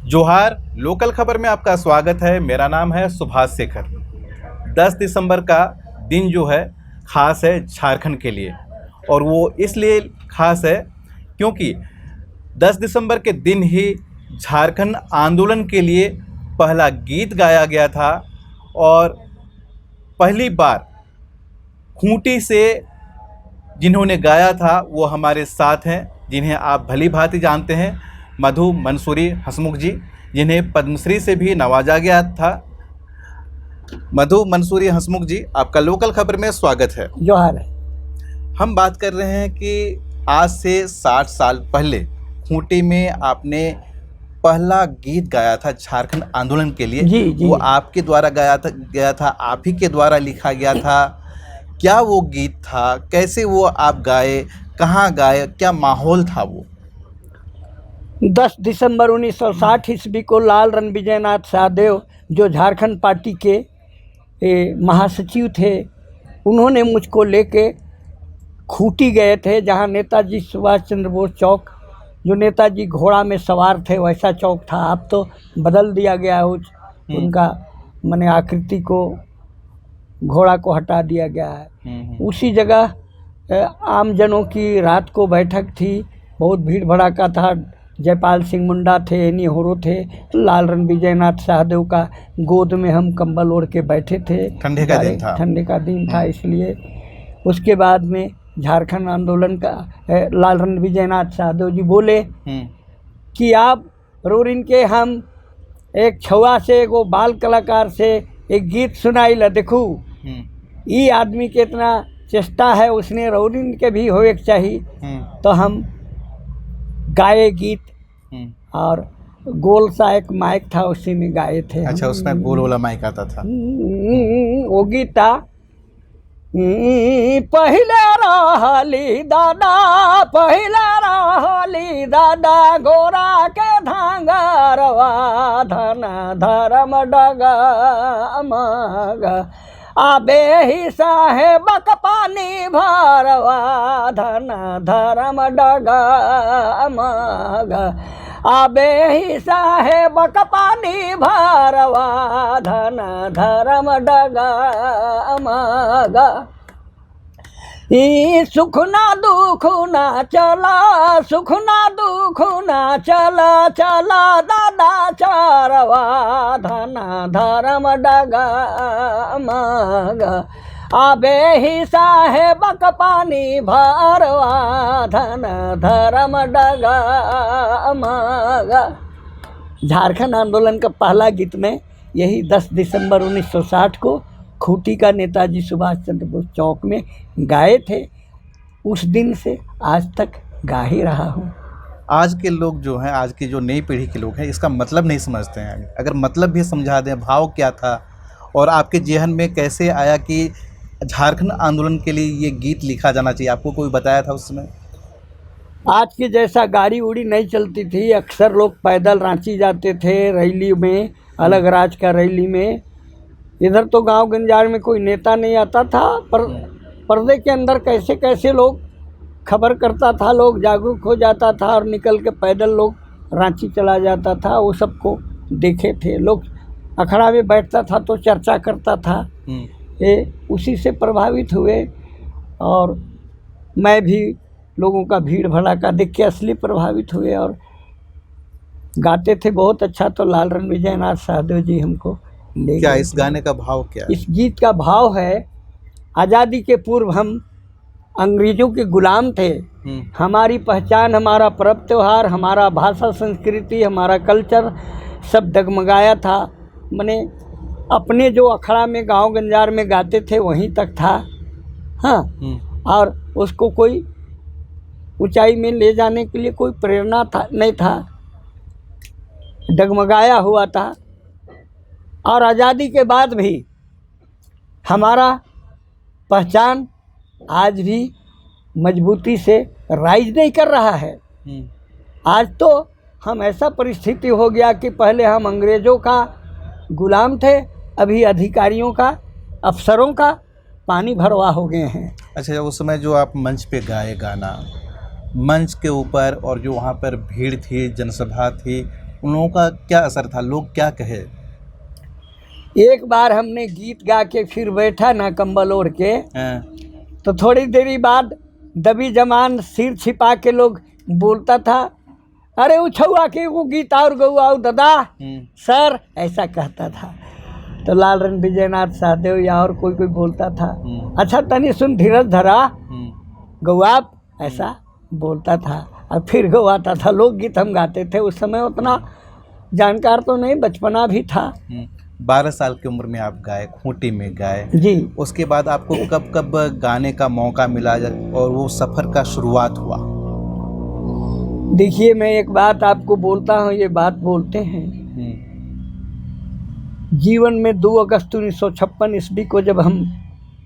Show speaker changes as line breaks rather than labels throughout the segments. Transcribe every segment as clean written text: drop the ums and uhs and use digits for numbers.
जोहार, लोकल खबर में आपका स्वागत है। मेरा नाम है सुभाष शेखर। 10 दिसंबर का दिन जो है ख़ास है झारखंड के लिए, और वो इसलिए ख़ास है क्योंकि 10 दिसंबर के दिन ही झारखंड आंदोलन के लिए पहला गीत गाया गया था, और पहली बार खूंटी से जिन्होंने गाया था वो हमारे साथ हैं, जिन्हें आप भली भांति जानते हैं, मधु मंसूरी हंसमुख जी, जिन्हें पद्मश्री से भी नवाजा गया था। मधु मंसूरी हंसमुख जी, आपका लोकल खबर में स्वागत है।
जोहार है।
हम बात कर रहे हैं कि आज से 60 साल पहले खूंटी में आपने पहला गीत गाया था झारखंड आंदोलन के लिए।
जी।
वो आपके द्वारा गया था, आप ही के द्वारा लिखा गया था। क्या वो गीत था, कैसे वो आप गाए, कहाँ गाए, क्या माहौल था वो?
10 दिसंबर 1960 ईस्वी को लाल रणविजयनाथ सहदेव, जो झारखंड पार्टी के महासचिव थे, उन्होंने मुझको लेके खूंटी गए थे, जहाँ नेताजी सुभाष चंद्र बोस चौक, जो नेताजी घोड़ा में सवार थे वैसा चौक था। अब तो बदल दिया गया है, उनका माने आकृति को, घोड़ा को हटा दिया गया है। उसी जगह आमजनों की रात को बैठक थी, बहुत भीड़ भड़ाका था। जयपाल सिंह मुंडा थे, एनी होरो थे, लाल रणविजयनाथ सहदेव का गोद में हम कंबल ओढ़ के बैठे थे।
ठंडे का दिन था
इसलिए। उसके बाद में झारखंड आंदोलन का लाल रणविजयनाथ सहदेव जी बोले कि आप रोरिन के हम एक छुआ से एगो बाल कलाकार से एक गीत सुनाई ला देखू, ये आदमी के इतना चेष्टा है, उसने रोरिन के भी होए के चाहिए। तो हम गाए गीत, और गोल सा एक माइक था, उसी में गाए थे।
अच्छा, उसमें गोल वाला माइक आता था।
वो गीता पहले रहली दादा, पहले रहली दादा, गोरा के धांगरवा धन धर्म डगा मगा, आबे ही साहेबक पानी भरवा धन धर्म डगा मगा, आबे ही साहेबक पानी भरवा धन धर्म डगा मगा। ई सुख ना दुख ना चला, सुख ना दुख ना चला, चला दादा चारवा धन धर्म डगा मगा, आबे ही साहेबक पानी भरवा धन धर्म डगा मगा। झारखंड आंदोलन का पहला गीत में यही 10 दिसंबर 1960 को खूंटी का नेताजी सुभाष चंद्र बोस चौक में गाए थे। उस दिन से आज तक गा ही रहा हूँ।
आज के लोग जो हैं, आज की जो नई पीढ़ी के लोग हैं, इसका मतलब नहीं समझते हैं। अगर मतलब भी समझा दें, भाव क्या था और आपके जेहन में कैसे आया कि झारखंड आंदोलन के लिए ये गीत लिखा जाना चाहिए, आपको कोई बताया था उस समय?
आज के जैसा गाड़ी उड़ी नहीं चलती थी, अक्सर लोग पैदल रांची जाते थे रैली में, अलग राज का रैली में। इधर तो गांव गंजार में कोई नेता नहीं आता था, पर पर्दे के अंदर कैसे कैसे लोग खबर करता था, लोग जागरूक हो जाता था और निकल के पैदल लोग रांची चला जाता था। वो सबको देखे थे लोग, अखड़ा में बैठता था तो चर्चा करता था। ये उसी से प्रभावित हुए, और मैं भी लोगों का भीड़ भड़ाका देख के असली प्रभावित हुए और गाते थे बहुत अच्छा। तो लाल रणविजयनाथ सहदेव जी हमको ले
क्या
गए।
इस गाने का भाव क्या?
इस गीत का भाव है, आज़ादी के पूर्व हम अंग्रेज़ों के गुलाम थे। हमारी पहचान, हमारा पर्व त्योहार, हमारा भाषा संस्कृति, हमारा कल्चर सब डगमगाया था। माने अपने जो अखड़ा में गांव गंजार में गाते थे वहीं तक था। हाँ, और उसको कोई ऊंचाई में ले जाने के लिए कोई प्रेरणा था नहीं था, डगमगाया हुआ था। और आज़ादी के बाद भी हमारा पहचान आज भी मजबूती से राइज नहीं कर रहा है। आज तो हम ऐसा परिस्थिति हो गया कि पहले हम अंग्रेज़ों का गुलाम थे, अभी अधिकारियों का, अफसरों का पानी भरवा हो गए हैं।
अच्छा, उस समय जो आप मंच पे गाए गाना, मंच के ऊपर और जो वहाँ पर भीड़ थी, जनसभा थी, उन लोगों का क्या असर था? लोग क्या कहे?
एक बार हमने गीत गा के फिर बैठा ना कंबल ओढ़ के,
हाँ,
तो थोड़ी देरी बाद दबी जमान सिर छिपा के लोग बोलता था, अरे उछुआ के वो गीत और गौआऊ दादा सर, ऐसा कहता था। तो लाल रंग विजयनाथ सहदेव या और कोई कोई बोलता था, अच्छा तनी सुन धीरज धरा गौआब, ऐसा बोलता था। और फिर गवाता था। लोकगीत हम गाते थे। उस समय उतना जानकार तो नहीं, बचपना भी था।
12 साल की उम्र में आप गाए, खूंटी में गाए
जी।
उसके बाद आपको कब कब गाने का मौका मिला और वो सफ़र का शुरुआत हुआ?
देखिए, मैं एक बात आपको बोलता हूँ, ये बात बोलते हैं जीवन में 2 अगस्त 1956 ईस्वी को जब हम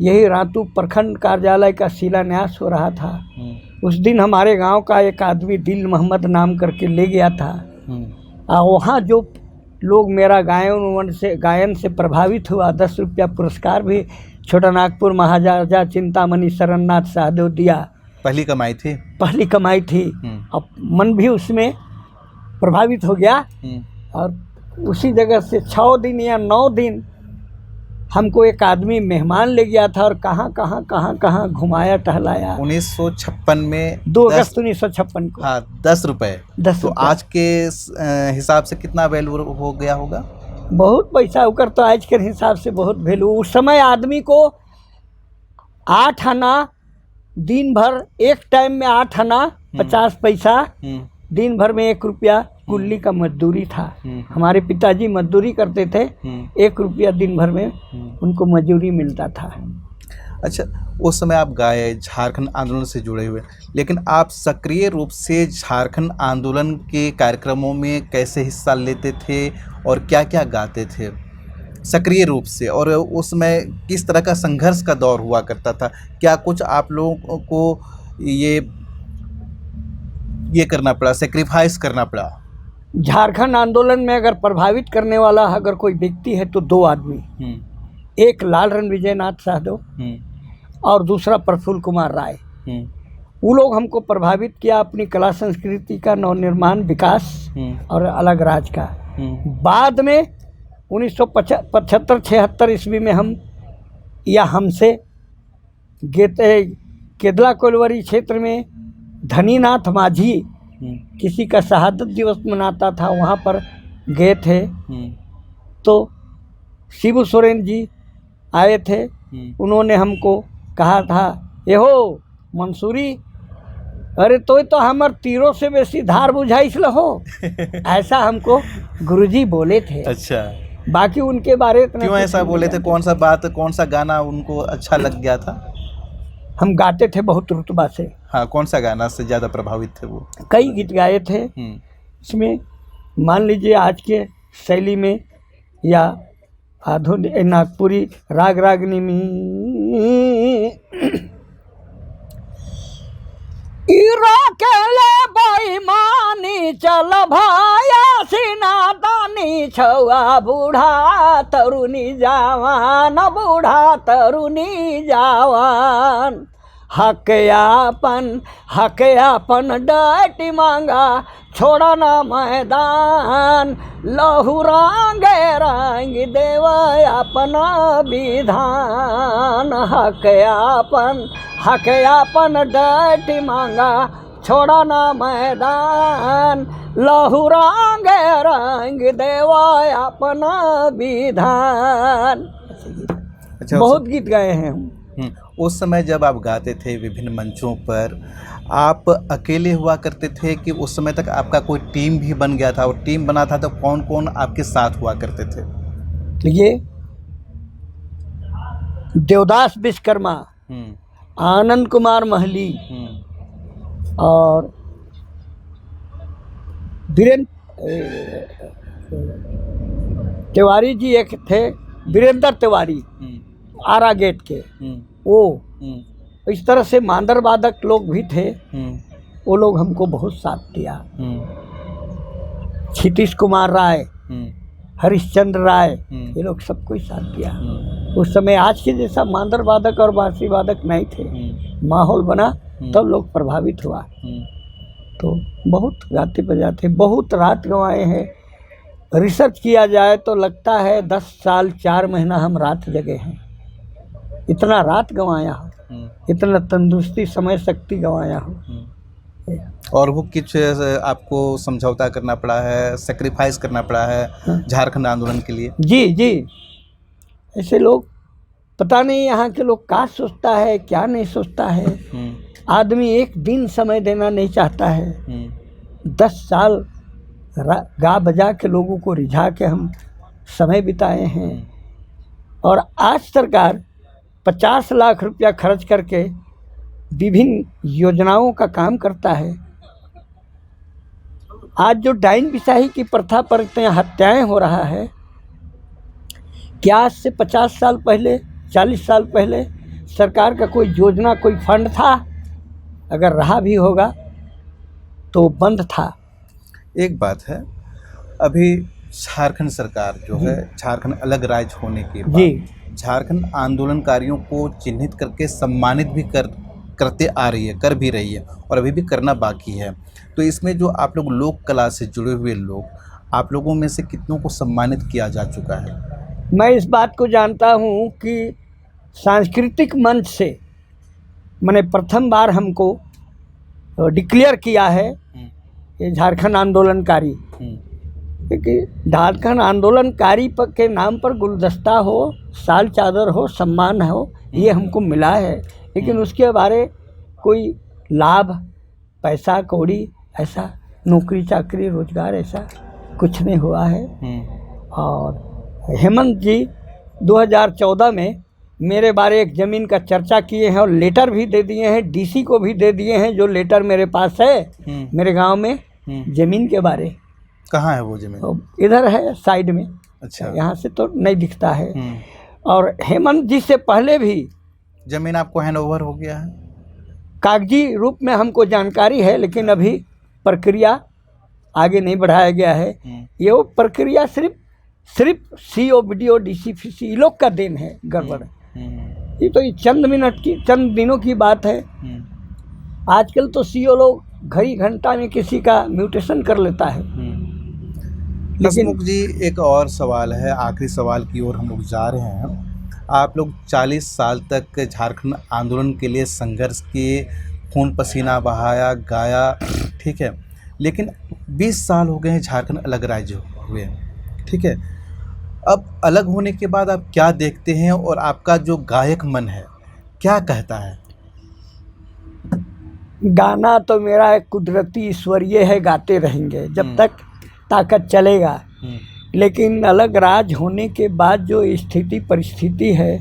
यही रातू प्रखंड कार्यालय का शिलान्यास हो रहा था, उस दिन हमारे गांव का एक आदमी दिल मोहम्मद नाम करके ले गया था। और वहाँ जो लोग मेरा गायन से प्रभावित हुआ, 10 रुपया पुरस्कार भी छोटा नागपुर महाराजा चिंतामणि शरणनाथ सहदेव दिया।
पहली कमाई थी? पहली
कमाई थी। अब मन भी उसमें प्रभावित हो गया। और उसी जगह से 6 दिन या 9 दिन हमको एक आदमी मेहमान ले गया था और कहाँ घुमाया टहलाया।
1956 में
2 अगस्त 1956 को।
हाँ, 10 रुपये। तो आज के हिसाब से कितना वैल्यू हो गया होगा?
बहुत पैसा होकर, तो आज के हिसाब से बहुत वैल्यू। उस समय आदमी को 8 आना दिन भर, एक टाइम में 8 आना 50 पैसा, दिन भर में 1 रुपया कुल्ली का मजदूरी था। हमारे पिताजी मजदूरी करते थे, 1 रुपया दिन भर में उनको मजदूरी मिलता था।
अच्छा, उस समय आप गाए, झारखंड आंदोलन से जुड़े हुए, लेकिन आप सक्रिय रूप से झारखंड आंदोलन के कार्यक्रमों में कैसे हिस्सा लेते थे और क्या क्या गाते थे सक्रिय रूप से? और उसमें किस तरह का संघर्ष का दौर हुआ करता था? क्या कुछ आप लोगों को ये करना पड़ा, सेक्रीफाइस करना पड़ा?
झारखंड आंदोलन में अगर प्रभावित करने वाला अगर कोई व्यक्ति है तो 2 आदमी, एक लाल रंग विजयनाथ सहदेव और दूसरा प्रफुल्ल कुमार राय। वो लोग हमको प्रभावित किया अपनी कला संस्कृति का नवनिर्माण, विकास और अलग राज का। बाद में 1975-76 ईस्वी में हमसे केदला कोलवरी क्षेत्र में धनीनाथ माझी किसी का शहादत दिवस मनाता था, वहाँ पर गए थे। तो शिबू सोरेन जी आए थे, उन्होंने हमको कहा था, ये हो मंसूरी, अरे तो हमर तीरों से बेसी धार बुझाइस लहो। ऐसा हमको गुरुजी बोले थे।
अच्छा,
बाकी उनके बारे में
क्यों ऐसा बोले थे? कौन सा बात, कौन सा गाना उनको अच्छा लग गया था?
हम गाते थे बहुत रुतबा से।
हाँ, कौन सा गाना से ज़्यादा प्रभावित थे वो?
कई गीत गाए थे। इसमें मान लीजिए आज के शैली में या आधुनिक नागपुरी राग रागनी में केले बेईमानी चल भाया सीना दानी, छुआ बूढ़ा तरुणी जवान, बूढ़ा तरुणी जवान, हक यापन डाटी मांगा, छोड़ा ना मैदान, लहू रंग देव अपना विधान, हक यापन डाटी मांगा, छोड़ा ना मैदान, लहू रंग देव अपना विधान।
अच्छा,
बहुत गीत गाए हैं हम।
उस समय जब आप गाते थे विभिन्न मंचों पर, आप अकेले हुआ करते थे कि उस समय तक आपका कोई टीम भी बन गया था? और टीम बना था तो कौन कौन आपके साथ हुआ करते थे?
ये देवदास विश्वकर्मा, आनंद कुमार महली और तिवारी जी एक थे, वीरेंद्र तिवारी, आरा गेट के, वो इस तरह से मांदर वादक लोग भी थे। वो लोग हमको बहुत साथ दिया। क्षितिश कुमार राय, हरिश्चंद्र राय, ये लोग सबको साथ दिया। उस समय आज के जैसा मांदर वादक और बांसुरी वादक नहीं थे। माहौल बना तब लोग प्रभावित हुआ। तो बहुत गाते बजाते, बहुत रात गंवाए हैं। रिसर्च किया जाए तो लगता है 10 साल 4 महीना हम रात जगे हैं, इतना रात गंवाया हो, इतना तंदुरुस्ती समय शक्ति गंवाया हो।
और वो कुछ आपको समझौता करना पड़ा है, सेक्रीफाइस करना पड़ा है झारखंड आंदोलन के लिए?
जी, ऐसे लोग पता नहीं यहाँ के लोग क्या सोचता है क्या नहीं सोचता है। आदमी एक दिन समय देना नहीं चाहता है। 10 साल गा बजा के लोगों को रिझा के हम समय बिताए हैं। और आज सरकार 50 लाख रुपया खर्च करके विभिन्न योजनाओं का काम करता है। आज जो डाइन बिसाही की प्रथा पर इतने हत्याएं हो रहा है, क्या आज से 50 साल पहले 40 साल पहले सरकार का कोई योजना कोई फंड था? अगर रहा भी होगा तो बंद था।
एक बात है, अभी झारखंड सरकार जो है, झारखंड अलग राज्य होने के बाद झारखंड आंदोलनकारियों को चिन्हित करके सम्मानित भी करते आ रही है, कर भी रही है और अभी भी करना बाकी है। तो इसमें जो आप लोग लोक कला से जुड़े हुए लोग, आप लोगों में से कितनों को सम्मानित किया जा चुका है?
मैं इस बात को जानता हूँ कि सांस्कृतिक मंच से मैंने प्रथम बार हमको डिक्लेयर किया है ये झारखंड आंदोलनकारी, क्योंकि झारखंड आंदोलनकारी के नाम पर गुलदस्ता हो, साल चादर हो, सम्मान हो, ये हमको मिला है। लेकिन उसके बारे कोई लाभ, पैसा कौड़ी, ऐसा नौकरी चाकरी रोजगार ऐसा कुछ नहीं हुआ है। और हेमंत जी 2014 में मेरे बारे एक ज़मीन का चर्चा किए हैं और लेटर भी दे दिए हैं, डीसी को भी दे दिए हैं। जो लेटर मेरे पास है मेरे गांव में ज़मीन के बारे।
कहाँ है वो ज़मीन?
तो इधर है साइड में।
अच्छा,
यहाँ से तो नहीं दिखता है। और हेमंत जी से पहले भी
ज़मीन आपको हैंड ओवर हो गया है?
कागजी रूप में हमको जानकारी है, लेकिन अभी प्रक्रिया आगे नहीं बढ़ाया गया है। ये वो प्रक्रिया सिर्फ सीओ बीडीओ डीसी लोग का देन है, गड़बड़। ये तो चंद मिनट की, चंद दिनों की बात है। आजकल तो सीओ लोग घड़ी घंटा में किसी का म्यूटेशन कर लेता है।
हसमुख जी, एक और सवाल है, आखिरी सवाल की ओर हम लोग जा रहे हैं। आप लोग 40 साल तक झारखंड आंदोलन के लिए संघर्ष किए, खून पसीना बहाया, गाया, ठीक है, लेकिन 20 साल हो गए हैं झारखंड अलग राज्य हुए, ठीक है। अब अलग होने के बाद आप क्या देखते हैं और आपका जो गायक मन है क्या कहता है?
गाना तो मेरा एक कुदरती ईश्वरीय है, गाते रहेंगे जब तक ताकत चलेगा। लेकिन अलग राज होने के बाद जो स्थिति परिस्थिति है,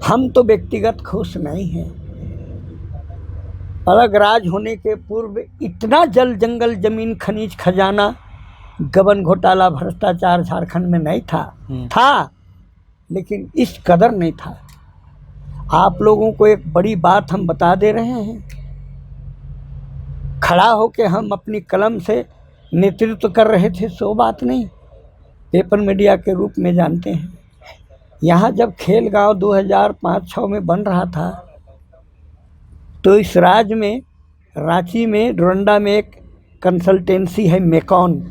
हम तो व्यक्तिगत खुश नहीं हैं। अलग राज होने के पूर्व इतना जल जंगल जमीन खनिज खजाना गबन घोटाला भ्रष्टाचार झारखंड में नहीं था, लेकिन इस कदर नहीं था। आप लोगों को एक बड़ी बात हम बता दे रहे हैं, खड़ा होके हम अपनी कलम से नेतृत्व कर रहे थे, सो बात नहीं, पेपर मीडिया के रूप में जानते हैं। यहाँ जब खेल गांव 2005-06 में बन रहा था, तो इस राज्य में रांची में डोरंडा में एक कंसल्टेंसी है मेकॉन,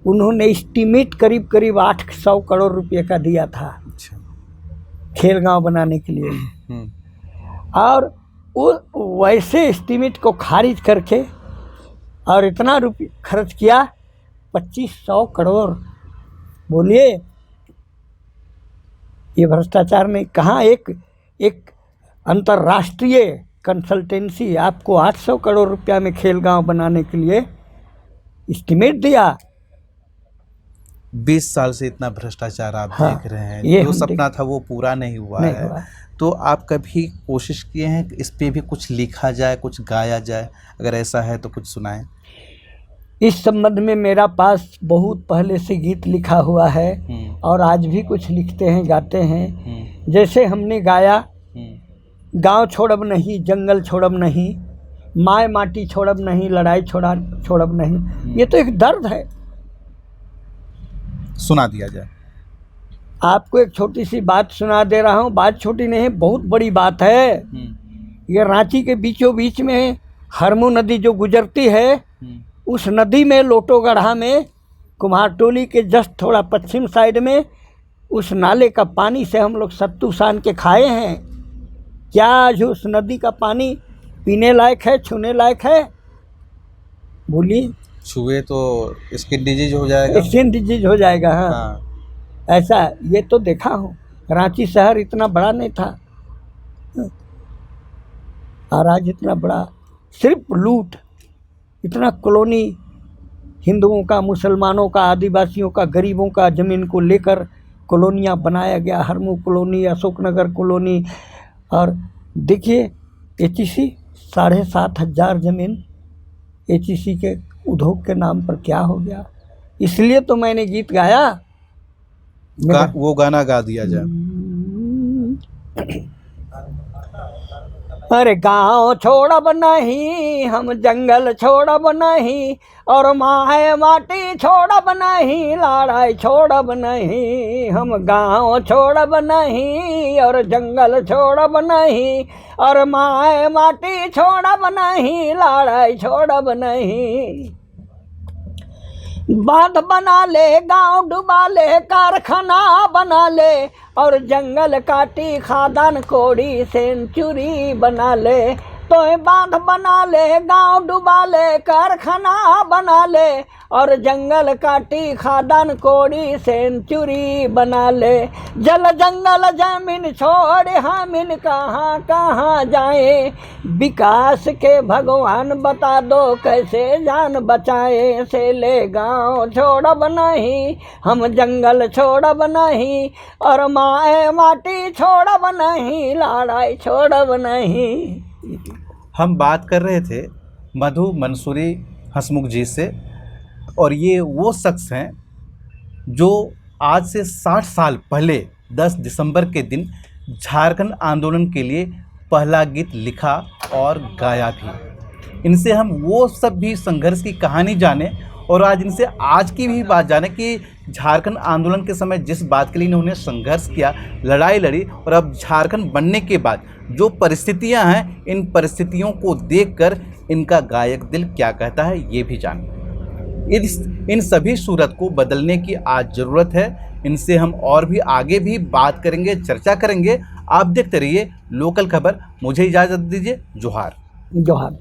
उन्होंने एस्टीमेट करीब 800 करोड़ रुपए का दिया था खेल गांव बनाने के लिए। और वो वैसे एस्टीमेट को खारिज करके और इतना रुपये खर्च किया 2500 करोड़। बोलिए ये भ्रष्टाचार नहीं? कहाँ एक अंतर्राष्ट्रीय कंसल्टेंसी आपको 800 करोड़ रुपया में खेल गांव बनाने के लिए एस्टीमेट दिया।
20 साल से इतना भ्रष्टाचार आप देख रहे हैं, जो सपना था वो पूरा नहीं हुआ है। तो आप कभी कोशिश किए हैं कि इस पे भी कुछ लिखा जाए, कुछ गाया जाए? अगर ऐसा है तो कुछ सुनाएं।
इस संबंध में मेरा पास बहुत पहले से गीत लिखा हुआ है और आज भी कुछ लिखते हैं, गाते हैं। जैसे हमने गाया, गांव छोड़ब नहीं, जंगल छोड़ब नहीं, माय माटी छोड़ब नहीं, लड़ाई छोड़ब नहीं। ये तो एक दर्द है।
सुना दिया जाए।
आपको एक छोटी सी बात सुना दे रहा हूँ। बात छोटी नहीं है, बहुत बड़ी बात है। ये रांची के बीचों बीच में हरमू नदी जो गुजरती है, उस नदी में लोटोगढ़ा में कुम्हारटोली के जस्ट थोड़ा पश्चिम साइड में उस नाले का पानी से हम लोग सत्तू सान के खाए हैं। क्या आज उस नदी का पानी पीने लायक है, छूने लायक है? बोलिए।
छुए तो स्किन डिजीज हो जाएगा।
स्किन डिजीज हो जाएगा। हाँ,
हाँ।
ऐसा ये तो देखा हूँ। रांची शहर इतना बड़ा नहीं था और आज इतना बड़ा। सिर्फ लूट, इतना कॉलोनी हिंदुओं का, मुसलमानों का, आदिवासियों का, गरीबों का ज़मीन को लेकर कॉलोनियाँ बनाया गया। Harmu colony, Ashoknagar colony. और देखिए एचईसी 7,500 ज़मीन एचईसी के उद्योग के नाम पर क्या हो गया। इसलिए तो मैंने गीत गाया।
वो गाना गा दिया जाए।
अरे गाँव छोड़ब नहीं, हम जंगल छोड़ब नहीं, और माए माटी छोड़ब नहीं, लड़ाई छोड़ब नहीं। हम गाँव छोड़ब नहीं और जंगल छोड़ब नहीं, और माए माटी छोड़ब नहीं, लड़ाई छोड़ब नहीं। बांध बना ले, गांव डुबा ले, कारखाना बना ले, और जंगल काटी खादान कोड़ी सेंचुरी बना ले। तो बांध बना ले, गांव डुबा ले, कारखाना बना ले, और जंगल काटी खादान कोड़ी सेंचुरी बना ले। जल जंगल जमीन छोड़ हम इन कहाँ कहाँ जाएं, विकास के भगवान बता दो कैसे जान बचाएं। से ले गाँव छोड़ब नहीं, हम जंगल छोड़ब नहीं, और माए माटी छोड़ब नहीं, लड़ाई छोड़ब नहीं।
हम बात कर रहे थे मधु मंसूरी हंसमुख जी से, और ये वो शख्स हैं जो आज से 60 साल पहले 10 दिसंबर के दिन झारखंड आंदोलन के लिए पहला गीत लिखा और गाया भी। इनसे हम वो सब भी संघर्ष की कहानी जाने, और आज इनसे आज की भी बात जाने कि झारखंड आंदोलन के समय जिस बात के लिए इन्होंने संघर्ष किया, लड़ाई लड़ी, और अब झारखंड बनने के बाद जो परिस्थितियां हैं, इन परिस्थितियों को देखकर इनका गायक दिल क्या कहता है ये भी जानें। इन सभी सूरत को बदलने की आज ज़रूरत है। इनसे हम और भी आगे भी बात करेंगे, चर्चा करेंगे। आप देखते रहिए लोकल खबर। मुझे इजाज़त दीजिए। जोहार।
जोहार।